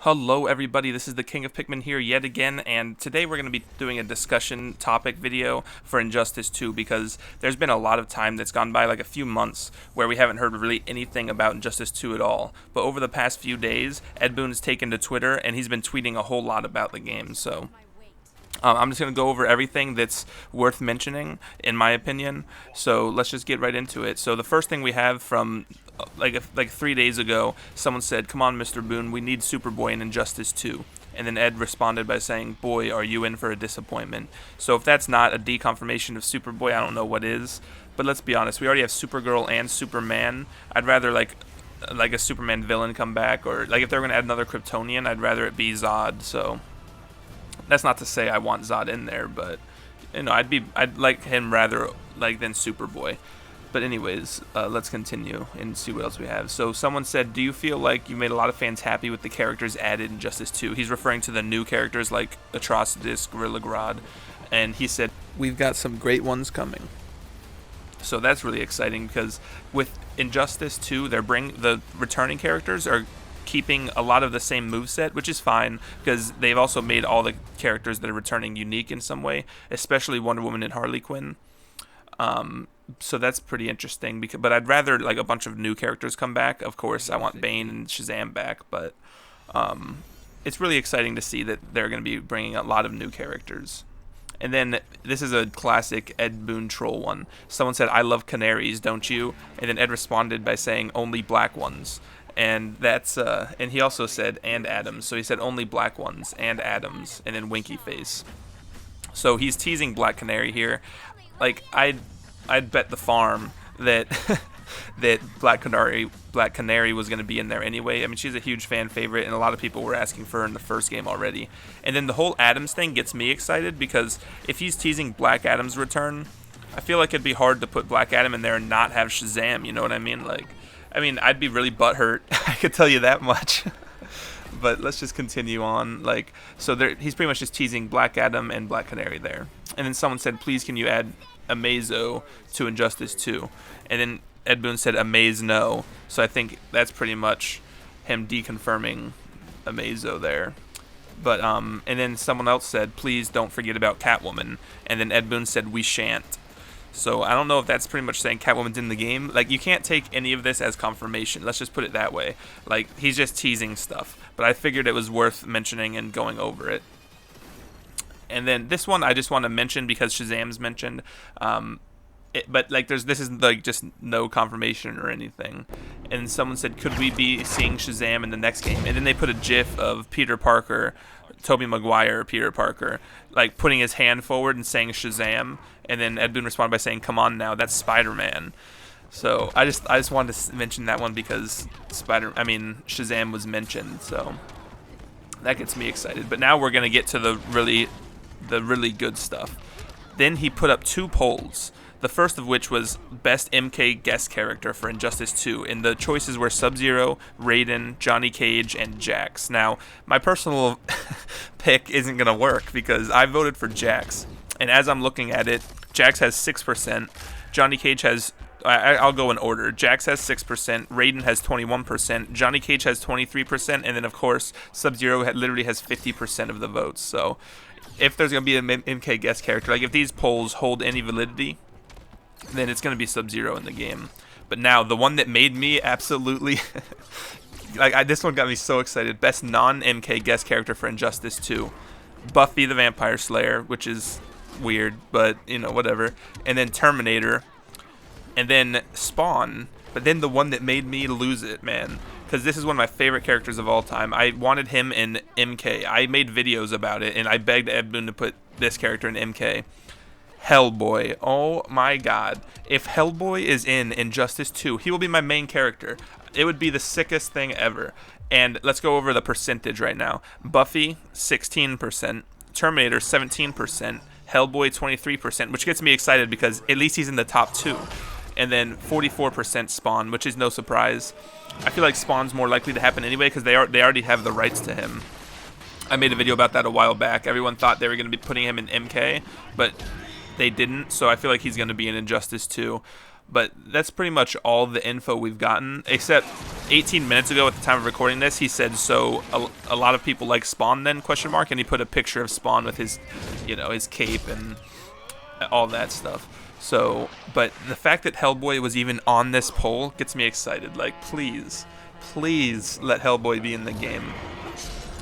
Hello everybody, this is the King of Pikmin here yet again, and today we're going to be doing a discussion topic video for Injustice 2 because there's been a lot of time that's gone by, like a few months, where we haven't heard really anything about Injustice 2 at all. But over the past few days, Ed Boon's taken to Twitter and he's been tweeting a whole lot about the game, so I'm just going to go over everything that's worth mentioning, in my opinion. So let's just get right into it. So the first thing we have from like 3 days ago, someone said, "Come on, Mr. Boon, we need Superboy in Injustice 2." And then Ed responded by saying, "Boy, are you in for a disappointment." So if that's not a deconfirmation of Superboy, I don't know what is. But let's be honest, we already have Supergirl and Superman. I'd rather like a Superman villain come back, or like if they're going to add another Kryptonian, I'd rather it be Zod. So that's not to say I want Zod in there, but I'd like him rather like than Superboy. But anyways, let's continue and see what else we have. So someone said, "Do you feel like you made a lot of fans happy with the characters added in Justice 2?" He's referring to the new characters like Atrocitus, Gorilla Grodd, and he said, "We've got some great ones coming." So that's really exciting because with Injustice 2, the returning characters are keeping a lot of the same moveset, which is fine because they've also made all the characters that are returning unique in some way, especially Wonder Woman and Harley Quinn. So that's pretty interesting. But I'd rather like a bunch of new characters come back. Of course, I want Bane and Shazam back, but it's really exciting to see that they're going to be bringing a lot of new characters. And then this is a classic Ed Boon troll one. Someone said, "I love canaries, don't you?" And then Ed responded by saying, "Only black ones." And that's and he also said, "and Adams." So he said only black ones and Adams, and then winky face. So he's teasing Black Canary here. Like I'd bet the farm that that Black Canary was going to be in there anyway. I mean, she's a huge fan favorite, and a lot of people were asking for her in the first game already. And then the whole Adams thing gets me excited because if he's teasing Black Adam's return, I feel like it'd be hard to put Black Adam in there and not have Shazam. You know what I mean? I'd be really butthurt. I could tell you that much. But let's just continue on. He's pretty much just teasing Black Adam and Black Canary there. And then someone said, "Please, can you add Amazo to Injustice 2?" And then Ed Boon said, "Amaze no." So I think that's pretty much him deconfirming Amazo there. But and then someone else said, "Please don't forget about Catwoman." And then Ed Boon said, "We shan't." So I don't know if that's pretty much saying Catwoman's in the game. Like, you can't take any of this as confirmation. Let's just put it that way. Like, he's just teasing stuff. But I figured it was worth mentioning and going over it. And then this one I just want to mention because Shazam's mentioned. This is like just no confirmation or anything. And someone said, "Could we be seeing Shazam in the next game?" And then they put a GIF of Peter Parker, Tobey Maguire, Peter Parker, like putting his hand forward and saying Shazam. And then Ed Boon responded by saying, "Come on now, that's Spider-Man." So I just wanted to mention that one because Shazam was mentioned. So that gets me excited. But now we're gonna get to the really good stuff. Then he put up 2 polls. The first of which was best MK guest character for Injustice 2, and the choices were Sub-Zero, Raiden, Johnny Cage, and Jax. Now, my personal pick isn't going to work because I voted for Jax, and as I'm looking at it, Jax has 6%, Johnny Cage has... I'll go in order. Jax has 6%, Raiden has 21%, Johnny Cage has 23%, and then, of course, Sub-Zero literally has 50% of the votes. So, if there's going to be an MK guest character, like if these polls hold any validity, then it's going to be Sub-Zero in the game. But now, the one that made me absolutely... this one got me so excited. Best non-MK guest character for Injustice 2. Buffy the Vampire Slayer, which is weird, but, whatever. And then Terminator. And then Spawn. But then the one that made me lose it, man. Because this is one of my favorite characters of all time. I wanted him in MK. I made videos about it, and I begged Ed Boon to put this character in MK. Hellboy. Oh my god. If Hellboy is in Injustice 2, he will be my main character. It would be the sickest thing ever. And let's go over the percentage right now. Buffy, 16%. Terminator, 17%. Hellboy, 23%, which gets me excited because at least he's in the top 2. And then 44% Spawn, which is no surprise. I feel like Spawn's more likely to happen anyway because they already have the rights to him. I made a video about that a while back. Everyone thought they were going to be putting him in MK, but they didn't, so I feel like he's going to be in Injustice 2. But that's pretty much all the info we've gotten, except 18 minutes ago at the time of recording this, he said, so a lot of people like Spawn then, question mark, and he put a picture of Spawn with his, you know, his cape and all that stuff. So, but the fact that Hellboy was even on this poll gets me excited. Like, please, please let Hellboy be in the game.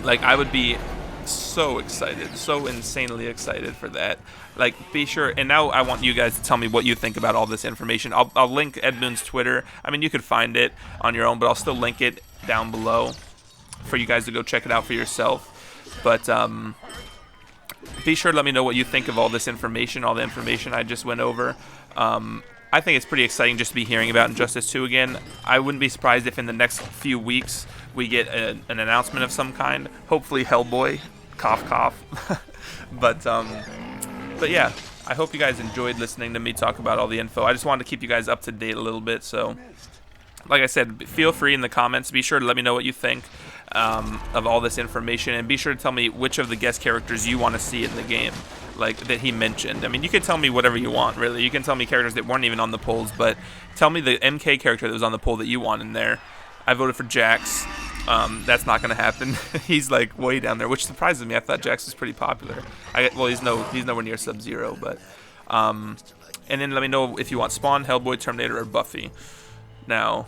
Like, I would be so excited, so insanely excited for that. Like, be sure, and now I want you guys to tell me what you think about all this information. I'll link Edmund's Twitter. I mean, you could find it on your own, but I'll still link it down below for you guys to go check it out for yourself. But be sure to let me know what you think of all this information, all the information I just went over. I think it's pretty exciting just to be hearing about Injustice 2 again. I wouldn't be surprised if in the next few weeks we get an announcement of some kind. Hopefully Hellboy. Cough, cough. But yeah, I hope you guys enjoyed listening to me talk about all the info. I just wanted to keep you guys up to date a little bit. So, like I said, feel free in the comments. Be sure to let me know what you think of all this information. And be sure to tell me which of the guest characters you want to see in the game, like that he mentioned. I mean, you can tell me whatever you want, really. You can tell me characters that weren't even on the polls, but tell me the MK character that was on the poll that you want in there. I voted for Jax. That's not going to happen. He's like way down there, which surprises me. I thought Jax was pretty popular. Well, he's nowhere near Sub-Zero, but and then let me know if you want Spawn, Hellboy, Terminator, or Buffy. Now,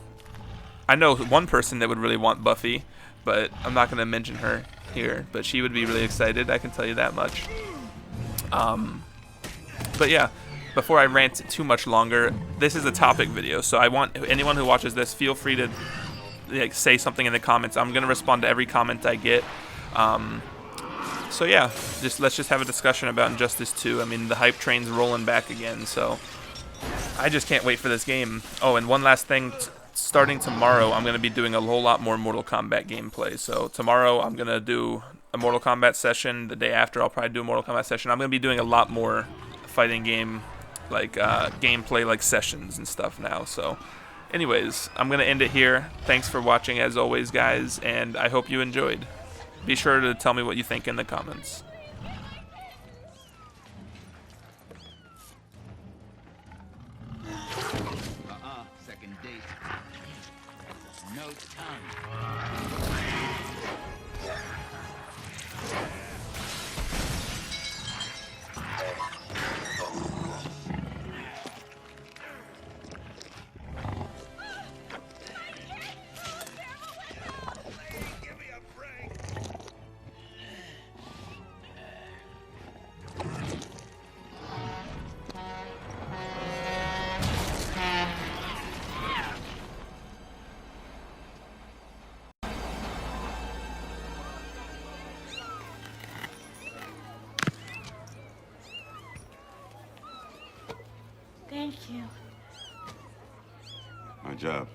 I know one person that would really want Buffy, but I'm not going to mention her here. But she would be really excited. I can tell you that much. But yeah, before I rant too much longer, this is a topic video, so I want anyone who watches this, feel free to say something in the comments. I'm gonna respond to every comment I get. So yeah, let's just have a discussion about Injustice 2. I mean, the hype train's rolling back again, so I just can't wait for this game. Oh, and one last thing. Starting tomorrow, I'm going to be doing a whole lot more Mortal Kombat gameplay. So tomorrow, I'm going to do a Mortal Kombat session. The day after, I'll probably do a Mortal Kombat session. I'm going to be doing a lot more fighting game, like gameplay, like sessions and stuff now. So anyways, I'm going to end it here. Thanks for watching, as always, guys, and I hope you enjoyed. Be sure to tell me what you think in the comments. Second date. No tongue. Thank you. My job.